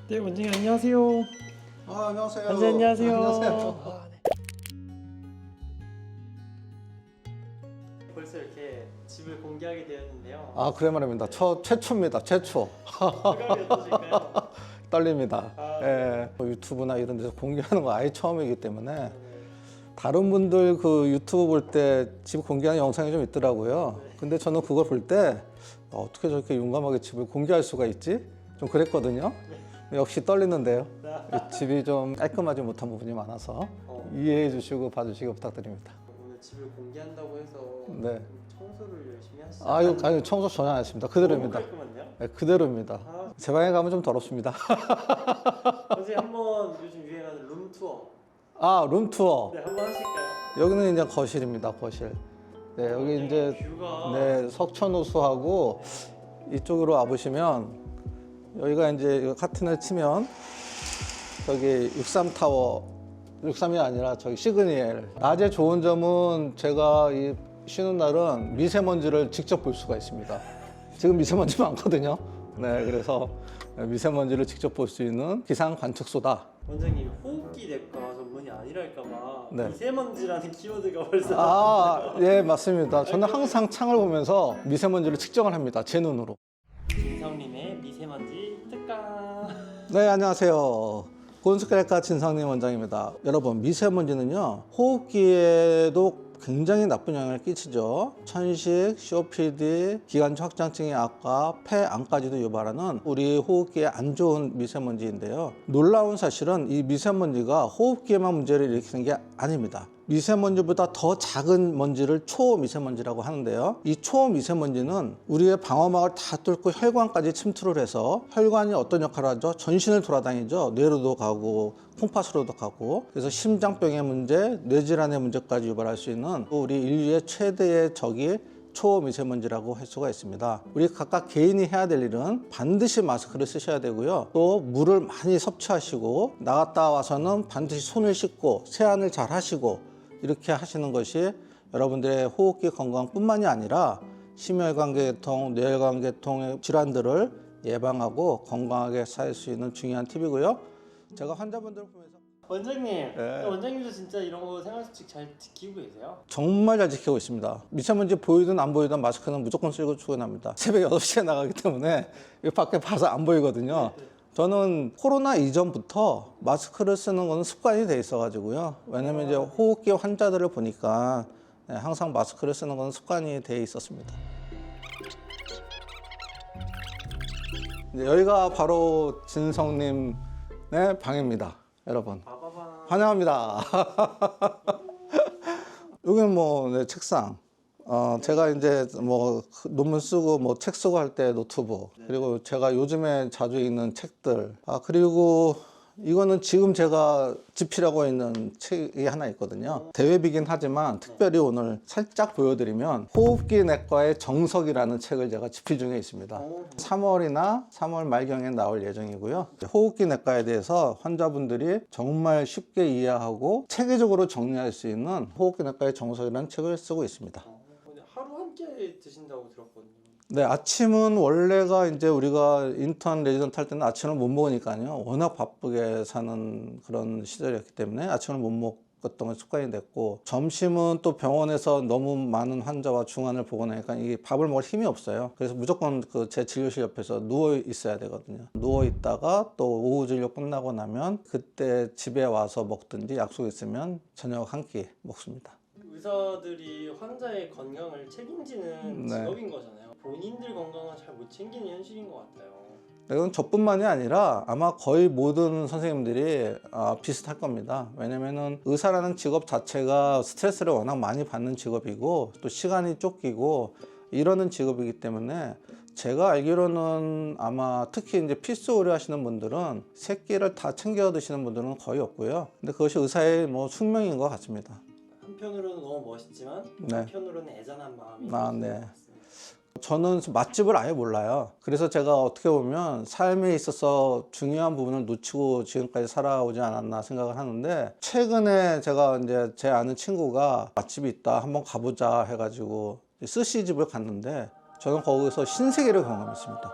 네, 원장님 안녕하세요. 안녕하세요. 원장님 안녕하세요. 안녕하세요. 네. 벌써 이렇게 집을 공개하게 되었는데요. 그래 말입니다. 최초입니다. 최초. 소감이 어떠실까요? 떨립니다. 네. 유튜브나 이런 데서 공개하는 거 아예 처음이기 때문에 네. 다른 분들 그 유튜브 볼 때 집 공개하는 영상이 좀 있더라고요. 근데 저는 그걸 볼 때 어떻게 저렇게 용감하게 집을 공개할 수가 있지? 좀 그랬거든요. 역시 떨리는데요. 집이 좀 깔끔하지 못한 부분이 많아서 이해해 주시고 봐주시기 부탁드립니다. 오늘 집을 공개한다고 해서 네. 청소를 열심히 하시죠? 아유, 청소 전혀 안 했습니다. 그대로입니다. 너무 깔끔한데요? 네, 그대로입니다. 제 방에 가면 좀 더럽습니다. 선생님 한번 요즘 유행하는 룸투어 룸투어. 네, 한번 하실까요? 여기는 이제 거실입니다. 거실. 네, 여기 이제 뷰가 네, 석촌호수하고 이쪽으로 와보시면 여기가 이제 카튼을 치면 저기 63타워, 63이 아니라 저기 시그니엘. 낮에 좋은 점은 제가 이 쉬는 날은 미세먼지를 직접 볼 수가 있습니다. 지금 미세먼지 많거든요. 네, 그래서 미세먼지를 직접 볼 수 있는 기상 관측소다. 원장님 호흡기 내과 전문이 아니랄까봐 네. 미세먼지라는 키워드가 벌써 예, 맞습니다. 저는 항상 창을 보면서 미세먼지를 측정을 합니다. 제 눈으로. 진성님의 미세먼지 특강. 네, 안녕하세요. 고온습기내과 진상님 원장입니다. 여러분, 미세먼지는요, 호흡기에도 굉장히 나쁜 영향을 끼치죠. 천식, COPD, 기관지 확장증의 악화, 폐암까지도 유발하는 우리 호흡기에 안 좋은 미세먼지인데요. 놀라운 사실은 이 미세먼지가 호흡기에만 문제를 일으키는 게 아닙니다. 미세먼지보다 더 작은 먼지를 초미세먼지라고 하는데요. 이 초미세먼지는 우리의 방어막을 다 뚫고 혈관까지 침투를 해서 혈관이 어떤 역할을 하죠? 전신을 돌아다니죠. 뇌로도 가고 콩팥으로도 가고, 그래서 심장병의 문제, 뇌질환의 문제까지 유발할 수 있는 우리 인류의 최대의 적이 초미세먼지라고 할 수가 있습니다. 우리 각각 개인이 해야 될 일은 반드시 마스크를 쓰셔야 되고요. 또 물을 많이 섭취하시고, 나갔다 와서는 반드시 손을 씻고 세안을 잘 하시고, 이렇게 하시는 것이 여러분들의 호흡기 건강뿐만이 아니라 심혈관계통, 뇌혈관계통의 질환들을 예방하고 건강하게 살 수 있는 중요한 팁이고요. 제가 환자분들을 보면서 원장님, 네. 원장님도 진짜 이런 거 생활수칙 잘 지키고 계세요? 정말 잘 지키고 있습니다. 미세먼지 보이든 안 보이든 마스크는 무조건 쓰고 출근합니다. 새벽 6시에 나가기 때문에 이 밖에 봐서 안 보이거든요. 저는 코로나 이전부터 마스크를 쓰는 건 습관이 돼 있어가지고요. 왜냐면 이제 호흡기 환자들을 보니까 항상 마스크를 쓰는 건 습관이 돼 있었습니다. 여기가 바로 진성님의 방입니다. 여러분. 빠바바. 환영합니다. 여기는 뭐 내 책상. 제가 이제 뭐 논문 쓰고 뭐 책 쓰고 할 때 노트북, 그리고 제가 요즘에 자주 읽는 책들, 그리고 이거는 지금 제가 집필하고 있는 책이 하나 있거든요. 대회비긴 하지만 특별히 오늘 살짝 보여드리면 호흡기 내과의 정석이라는 책을 제가 집필 중에 있습니다. 3월이나 3월 말경에 나올 예정이고요. 호흡기 내과에 대해서 환자분들이 정말 쉽게 이해하고 체계적으로 정리할 수 있는 호흡기 내과의 정석이라는 책을 쓰고 있습니다. 하루 한 끼 드신다고 들었거든요. 네, 아침은 원래가 이제 우리가 인턴 레지던트 할 때는 아침을 못 먹으니까요. 워낙 바쁘게 사는 그런 시절이었기 때문에 아침을 못 먹었던 건 습관이 됐고, 점심은 또 병원에서 너무 많은 환자와 중환을 보고 나니까 이게 밥을 먹을 힘이 없어요. 그래서 무조건 그 제 진료실 옆에서 누워 있어야 되거든요. 누워 있다가 또 오후 진료 끝나고 나면 그때 집에 와서 먹든지 약속 있으면 저녁 한 끼 먹습니다. 의사들이 환자의 건강을 책임지는 네. 직업인 거잖아요. 본인들 건강은 잘 못 챙기는 현실인 것 같아요. 이건 저뿐만이 아니라 아마 거의 모든 선생님들이 비슷할 겁니다. 왜냐면은 의사라는 직업 자체가 스트레스를 워낙 많이 받는 직업이고, 또 시간이 쫓기고 이러는 직업이기 때문에, 제가 알기로는 아마 특히 이제 필수 의료 하시는 분들은 세 끼를 다 챙겨 드시는 분들은 거의 없고요. 근데 그것이 의사의 뭐 숙명인 것 같습니다. 한편으로는 너무 멋있지만 네. 한편으로는 애잔한 마음이 네. 있는 것 같습니다. 저는 맛집을 아예 몰라요. 그래서 제가 어떻게 보면 삶에 있어서 중요한 부분을 놓치고 지금까지 살아오지 않았나 생각을 하는데, 최근에 제가 이제 제 아는 친구가 맛집이 있다, 한번 가보자 해가지고 스시집을 갔는데, 저는 거기서 신세계를 경험했습니다.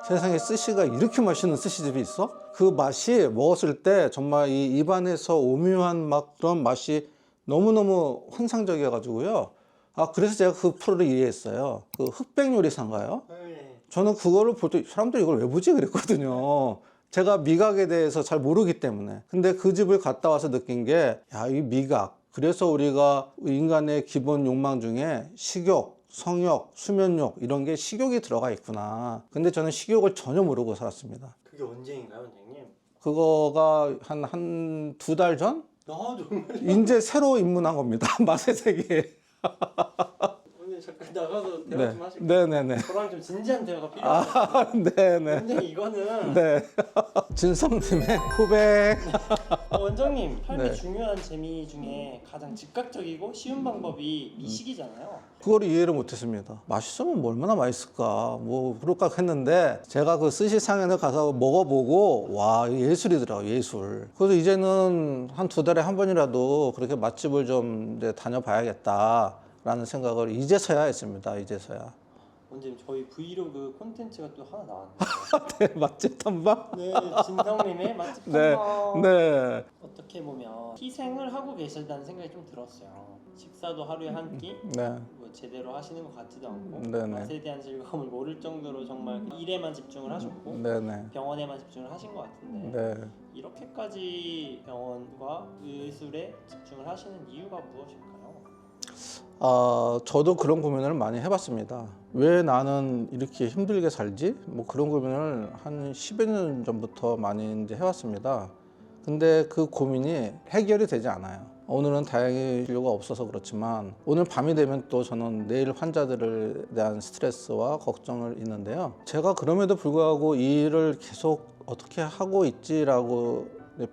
세상에 스시가 이렇게 맛있는 스시집이 있어? 그 맛이 먹었을 때 정말 이 입안에서 오묘한 막 그런 맛이 너무너무 환상적이어가지고요. 아, 그래서 제가 그 프로를 이해했어요. 그 흑백 요리사인가요? 네. 저는 그거를 볼 때 사람들이 이걸 왜 보지 그랬거든요. 제가 미각에 대해서 잘 모르기 때문에. 근데 그 집을 갔다 와서 느낀 게, 야, 이 미각. 그래서 우리가 인간의 기본 욕망 중에 식욕, 성욕, 수면욕 이런 게 식욕이 들어가 있구나. 근데 저는 식욕을 전혀 모르고 살았습니다. 그게 언제인가요, 원장님? 그거가 한 두 달 전? 아, 정말. 이제 새로 입문한 겁니다. 맛의 세계에. 오늘 잠깐 나가서 대화 네. 좀 하실까요? 네네네. 저랑 좀 진지한 대화가 필요해요. 아, 네네. 원장님 이거는 네. 진성님의 후배. 원장님 삶의 네. 중요한 재미 중에 가장 즉각적이고 쉬운 방법이 미식이잖아요. 그걸 이해를 못했습니다. 맛있으면 뭐 얼마나 맛있을까 뭐 그럴까 했는데 제가 그 스시 상인을 가서 먹어보고 와 이거 예술이더라고요. 예술. 그래서 이제는 한 두 달에 한 번이라도 그렇게 맛집을 좀 이제 다녀봐야겠다라는 생각을 이제서야 했습니다. 이제서야. 원장님 저희 브이로그 콘텐츠가 또 하나 나왔네요. 네, 맛집 탐방? 네, 진성님의 맛집 네, 탐방. 네, 어떻게 보면 희생을 하고 계시다는 생각이 좀 들었어요. 식사도 하루에 한 끼, 네, 뭐 제대로 하시는 것 같지도 않고 네네. 맛에 대한 즐거움을 모를 정도로 정말 일에만 집중을 하셨고 네네, 병원에만 집중을 하신 것 같은데 네. 이렇게까지 병원과 의술에 집중을 하시는 이유가 무엇일까요? 저도 그런 고민을 많이 해봤습니다. 왜 나는 이렇게 힘들게 살지? 뭐 그런 고민을 한 10여 년 전부터 많이 이제 해왔습니다. 근데 그 고민이 해결이 되지 않아요. 오늘은 다행히 진료가 없어서 그렇지만 오늘 밤이 되면 또 저는 내일 환자들에 대한 스트레스와 걱정을 있는데요. 제가 그럼에도 불구하고 이 일을 계속 어떻게 하고 있지라고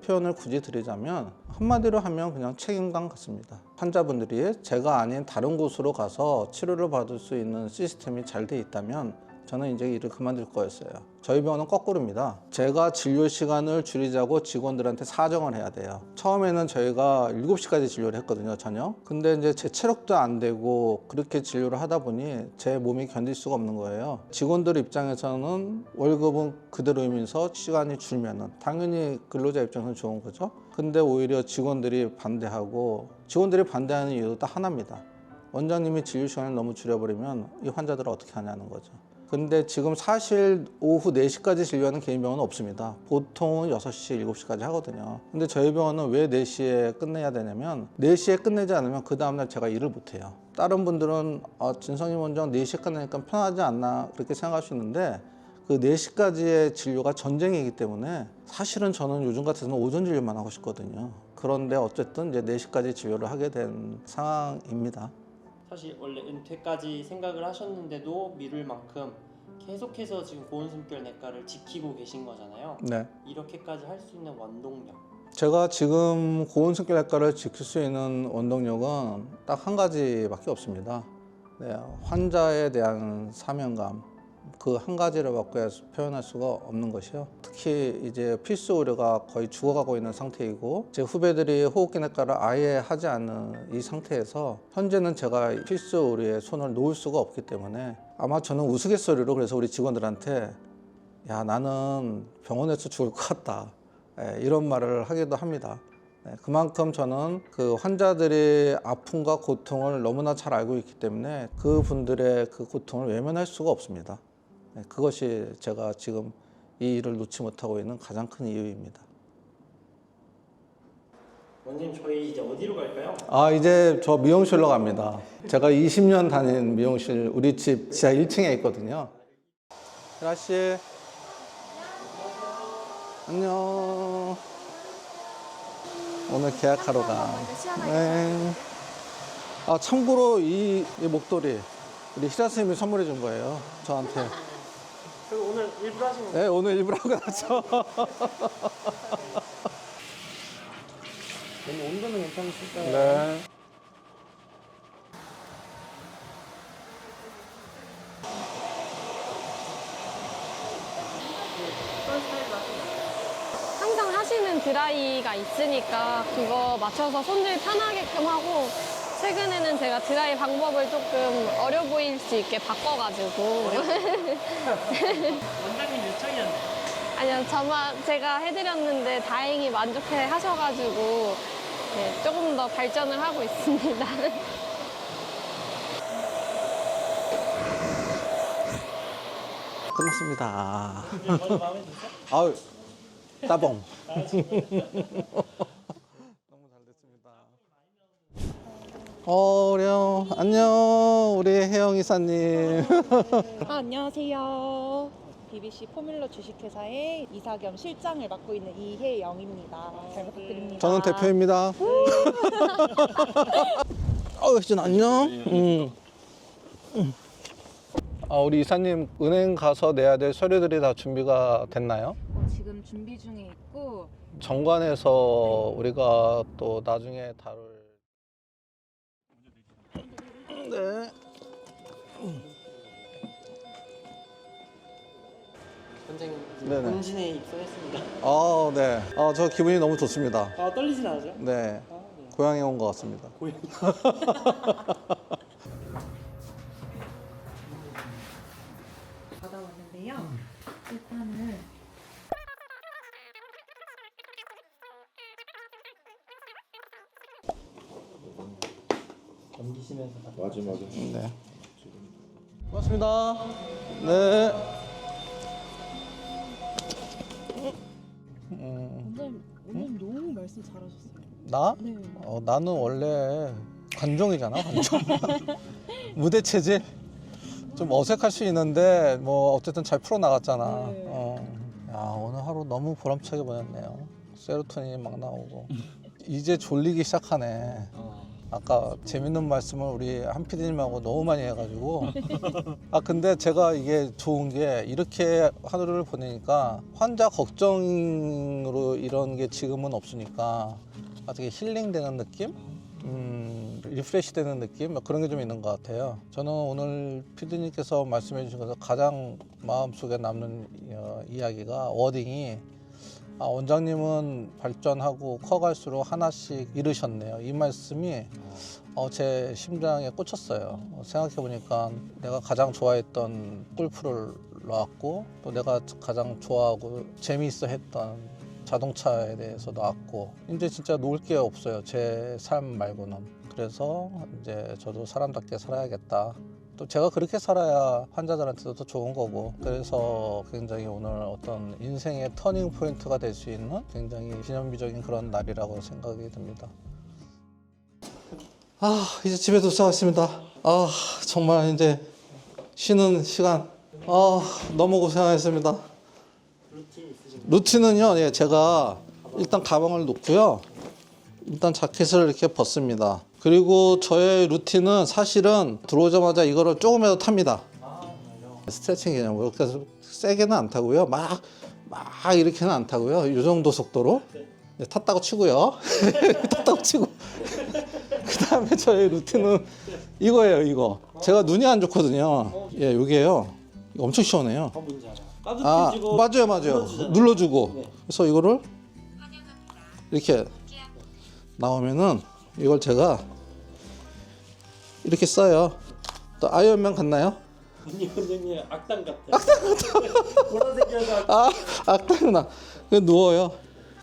표현을 굳이 드리자면 한마디로 하면 그냥 책임감 같습니다. 환자분들이 제가 아닌 다른 곳으로 가서 치료를 받을 수 있는 시스템이 잘 돼 있다면 저는 이제 일을 그만둘 거였어요. 저희 병원은 거꾸로입니다. 제가 진료 시간을 줄이자고 직원들한테 사정을 해야 돼요. 처음에는 저희가 7시까지 진료를 했거든요, 저녁. 근데 이제 제 체력도 안 되고 그렇게 진료를 하다 보니 제 몸이 견딜 수가 없는 거예요. 직원들 입장에서는 월급은 그대로이면서 시간이 줄면은 당연히 근로자 입장에서는 좋은 거죠. 근데 오히려 직원들이 반대하는 이유도 딱 하나입니다. 원장님이 진료 시간을 너무 줄여버리면 이 환자들을 어떻게 하냐는 거죠. 근데 지금 사실 오후 4시까지 진료하는 개인 병원은 없습니다. 보통은 6시, 7시까지 하거든요. 근데 저희 병원은 왜 4시에 끝내야 되냐면 4시에 끝내지 않으면 그 다음날 제가 일을 못해요. 다른 분들은 진성님 원장 4시에 끝내니까 편하지 않나 그렇게 생각할 수 있는데 그 4시까지의 진료가 전쟁이기 때문에 사실은 저는 요즘 같아서는 오전 진료만 하고 싶거든요. 그런데 어쨌든 이제 4시까지 진료를 하게 된 상황입니다. 사실 원래 은퇴까지 생각을 하셨는데도 미룰 만큼 계속해서 지금 고온숨결 내과를 지키고 계신 거잖아요. 네. 이렇게까지 할 수 있는 원동력. 제가 지금 고온성결내과를 지킬 수 있는 원동력은 딱 한 가지밖에 없습니다. 네, 환자에 대한 사명감 그 한 가지로밖에 표현할 수가 없는 것이요. 특히 이제 필수 의료가 거의 죽어가고 있는 상태이고 제 후배들이 호흡기내과를 아예 하지 않는 이 상태에서 현재는 제가 필수 의료에 손을 놓을 수가 없기 때문에 아마 저는 우스갯소리로 그래서 우리 직원들한테 야 나는 병원에서 죽을 것 같다 이런 말을 하기도 합니다. 그만큼 저는 그 환자들의 아픔과 고통을 너무나 잘 알고 있기 때문에 그분들의 그 고통을 외면할 수가 없습니다. 그것이 제가 지금 이 일을 놓지 못하고 있는 가장 큰 이유입니다. 원장님 저희 이제 어디로 갈까요? 이제 저 미용실로 갑니다. 제가 20년 다닌 미용실 우리 집 지하 1층에 있거든요. 혜라 씨, 안녕. 오늘 계약하러 가. 네. 참고로 이 목도리 우리 희라 선생님이 선물해 준 거예요. 저한테. 그리고 오늘 일부러 하시는 거예요? 네, 오늘 일부러 하고 나죠. 너무 온도는 괜찮으실까요? 네. 항상 하시는 드라이가 있으니까 그거 맞춰서 손질 편하게끔 하고 최근에는 제가 드라이 방법을 조금 어려 보일 수 있게 바꿔가지고. 원장님 요청이었네. 아니요, 제가 해드렸는데 다행히 만족해 하셔가지고 네, 조금 더 발전을 하고 있습니다. 끝났습니다. 먼저 마음에 드세요? 아유, 따봉. 아, 진짜. 너무 잘 됐습니다. 그래요. 안녕, 우리 혜영 이사님. 안녕하세요. BBC 포뮬러 주식회사의 이사 겸 실장을 맡고 있는 이혜영입니다. 잘 부탁드립니다. 저는 대표입니다. 혜진 안녕. 우리 이사님 은행 가서 내야 될 서류들이 다 준비가 됐나요? 지금 준비 중에 있고 정관에서 우리가 또 나중에 다룰. 네. 원장님 네네. 공진에 입성했습니다. 네. 저 기분이 너무 좋습니다. 아, 떨리진 않으죠? 네. 아, 네. 고향에 온 것 같습니다. 고양이. 받아왔는데요. 일단은 넘기시면서 마지막에 네. 고맙습니다. 네. 원장님 너무 말씀 잘하셨어요. 나? 네. 나는 원래 관종이잖아, 관종. 무대 체질. 좀 어색할 수 있는데 뭐 어쨌든 잘 풀어 나갔잖아. 네. 야, 오늘 하루 너무 보람차게 보냈네요. 세로토닌이 막 나오고. 이제 졸리기 시작하네. 아까 재밌는 말씀을 우리 한 PD님하고 너무 많이 해가지고. 근데 제가 이게 좋은 게 이렇게 하루를 보내니까 환자 걱정으로 이런 게 지금은 없으니까 되게 힐링되는 느낌? 리프레시 되는 느낌? 그런 게 좀 있는 것 같아요. 저는 오늘 PD님께서 말씀해 주신 것에서 가장 마음속에 남는 이야기가 워딩이 원장님은 발전하고 커갈수록 하나씩 잃으셨네요. 이 말씀이 제 심장에 꽂혔어요. 생각해 보니까 내가 가장 좋아했던 골프를 놨고 또 내가 가장 좋아하고 재미있어 했던 자동차에 대해서 놨고 이제 진짜 놓을 게 없어요. 제 삶 말고는. 그래서 이제 저도 사람답게 살아야겠다. 또 제가 그렇게 살아야 환자들한테도 더 좋은 거고 그래서 굉장히 오늘 어떤 인생의 터닝 포인트가 될 수 있는 굉장히 기념비적인 그런 날이라고 생각이 듭니다. 이제 집에 도착했습니다. 정말 이제 쉬는 시간. 너무 고생하셨습니다. 루틴 있으신가요? 루틴은요, 제가 일단 가방을 놓고요. 일단 자켓을 이렇게 벗습니다. 그리고 저의 루틴은 사실은 들어오자마자 이거를 조금이라도 탑니다. 스트레칭 개념으로. 그래서 세게는 안 타고요. 막 이렇게는 안 타고요. 이 정도 속도로. 네, 탔다고 치고요. 탔다고 치고. 그 다음에 저의 루틴은 이거예요, 이거. 제가 눈이 안 좋거든요. 요게요. 이거 엄청 시원해요. 뭔지 알아요? 따뜻해지고 맞아요. 눌러주고. 네. 그래서 이거를 이렇게 나오면은 이걸 제가 이렇게 써요. 또 아이언맨 같나요? 아니 원장님 악당 같아요. 보라색이어서 악당나. 누워요.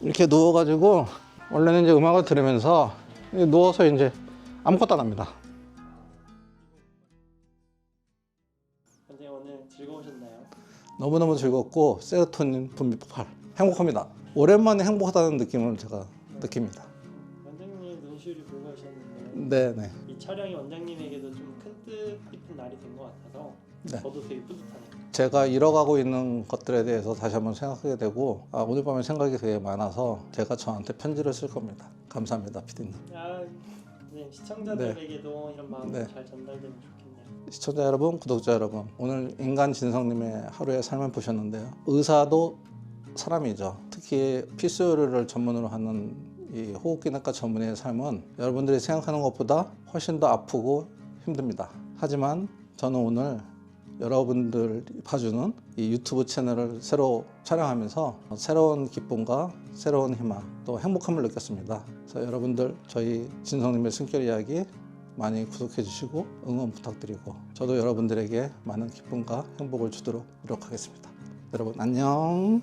이렇게 누워가지고 원래는 이제 음악을 들으면서 누워서 이제 아무것도 안 합니다. 원장님 오늘 즐거우셨나요? 너무너무 즐겁고 세로토닌 분비 폭발. 행복합니다. 오랜만에 행복하다는 느낌을 제가 느낍니다. 원장님 눈시울이 붉으셨는데 네네. 이 촬영이 원장님에게도 좀 큰 뜻깊은 날이 된 것 같아서 네. 저도 되게 뿌듯하네요. 제가 잃어가고 있는 것들에 대해서 다시 한번 생각하게 되고 오늘 밤에 생각이 되게 많아서 제가 저한테 편지를 쓸 겁니다. 감사합니다, 피디님. 네, 시청자들에게도 이런 마음이 네. 잘 전달되면 좋겠네요. 시청자 여러분, 구독자 여러분, 오늘 인간 진성님의 하루의 삶을 보셨는데요. 의사도 사람이죠. 특히 피스의료를 전문으로 하는 이 호흡기내과 전문의의 삶은 여러분들이 생각하는 것보다 훨씬 더 아프고 힘듭니다. 하지만 저는 오늘 여러분들 봐주는 이 유튜브 채널을 새로 촬영하면서 새로운 기쁨과 새로운 희망 또 행복함을 느꼈습니다. 그래서 여러분들 저희 진성님의 숨결 이야기 많이 구독해 주시고 응원 부탁드리고 저도 여러분들에게 많은 기쁨과 행복을 주도록 노력하겠습니다. 여러분 안녕.